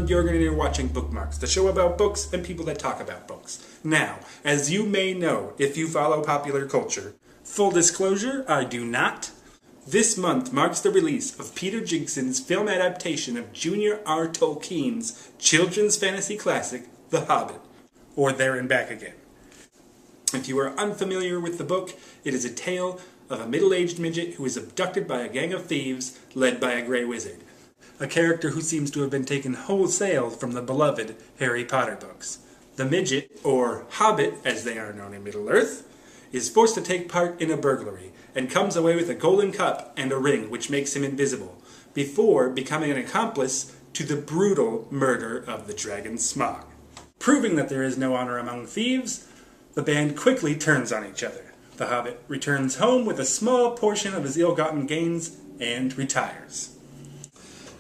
John Bjorgen and you're watching Bookmarks, the show about books and people that talk about books. Now, as you may know if you follow popular culture, full disclosure, I do not. This month marks the release of Peter Jigson's film adaptation of Junior R. Tolkien's children's fantasy classic, The Hobbit, or There and Back Again. If you are unfamiliar with the book, it is a tale of a middle-aged midget who is abducted by a gang of thieves led by a grey wizard, a character who seems to have been taken wholesale from the beloved Harry Potter books. The midget, or Hobbit as they are known in Middle-earth, is forced to take part in a burglary and comes away with a golden cup and a ring which makes him invisible, before becoming an accomplice to the brutal murder of the dragon Smaug. Proving that there is no honor among thieves, the band quickly turns on each other. The Hobbit returns home with a small portion of his ill-gotten gains and retires.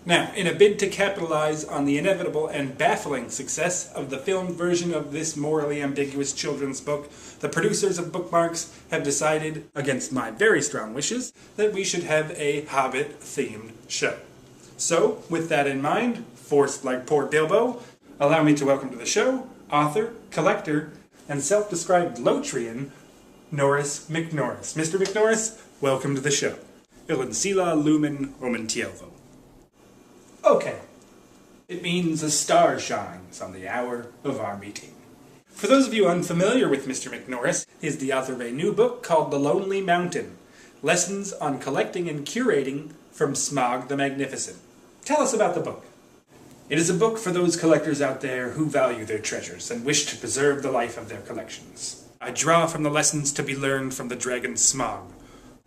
Now, in a bid to capitalize on the inevitable and baffling success of the film version of this morally ambiguous children's book, the producers of Bookmarks have decided, against my very strong wishes, that we should have a Hobbit-themed show. So, with that in mind, forced like poor Bilbo, allow me to welcome to the show author, collector, and self-described Lotrian, Norris McNorris. Mr. McNorris, welcome to the show. Il insila lumen omentievo. Okay. It means a star shines on the hour of our meeting. For those of you unfamiliar with Mr. McNorris, he is the author of a new book called The Lonely Mountain, Lessons on Collecting and Curating from Smaug the Magnificent. Tell us about the book. It is a book for those collectors out there who value their treasures and wish to preserve the life of their collections. I draw from the lessons to be learned from the dragon Smaug,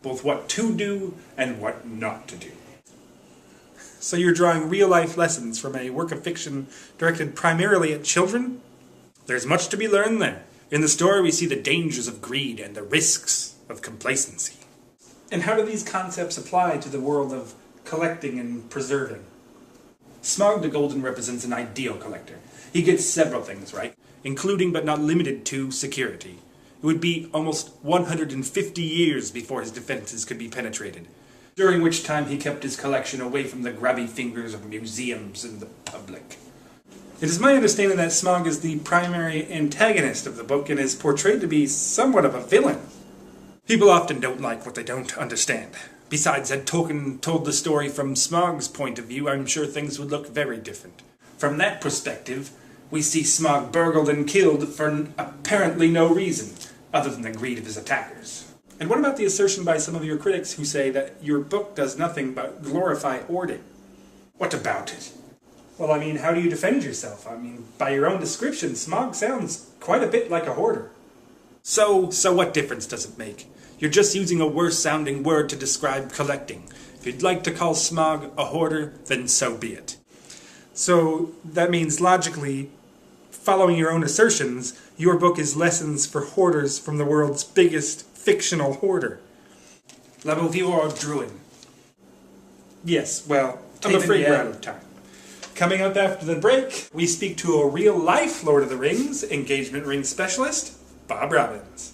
both what to do and what not to do. So you're drawing real-life lessons from a work of fiction directed primarily at children? There's much to be learned there. In the story we see the dangers of greed and the risks of complacency. And how do these concepts apply to the world of collecting and preserving? Smaug the Golden represents an ideal collector. He gets several things right, including but not limited to security. It would be almost 150 years before his defenses could be penetrated, during which time he kept his collection away from the grabby fingers of museums and the public. It is my understanding that Smaug is the primary antagonist of the book and is portrayed to be somewhat of a villain. People often don't like what they don't understand. Besides, had Tolkien told the story from Smaug's point of view, I'm sure things would look very different. From that perspective, we see Smaug burgled and killed for apparently no reason, other than the greed of his attackers. And what about the assertion by some of your critics who say that your book does nothing but glorify hoarding? What about it? Well, I mean, how do you defend yourself? I mean, by your own description, Smaug sounds quite a bit like a hoarder. So what difference does it make? You're just using a worse-sounding word to describe collecting. If you'd like to call Smaug a hoarder, then so be it. So that means, logically, following your own assertions, your book is lessons for hoarders from the world's biggest fictional hoarder. La Beauviewer Druin. Yes, well, I'm afraid we're out of time. Coming up after the break, we speak to a real-life Lord of the Rings engagement ring specialist, Bob Robbins.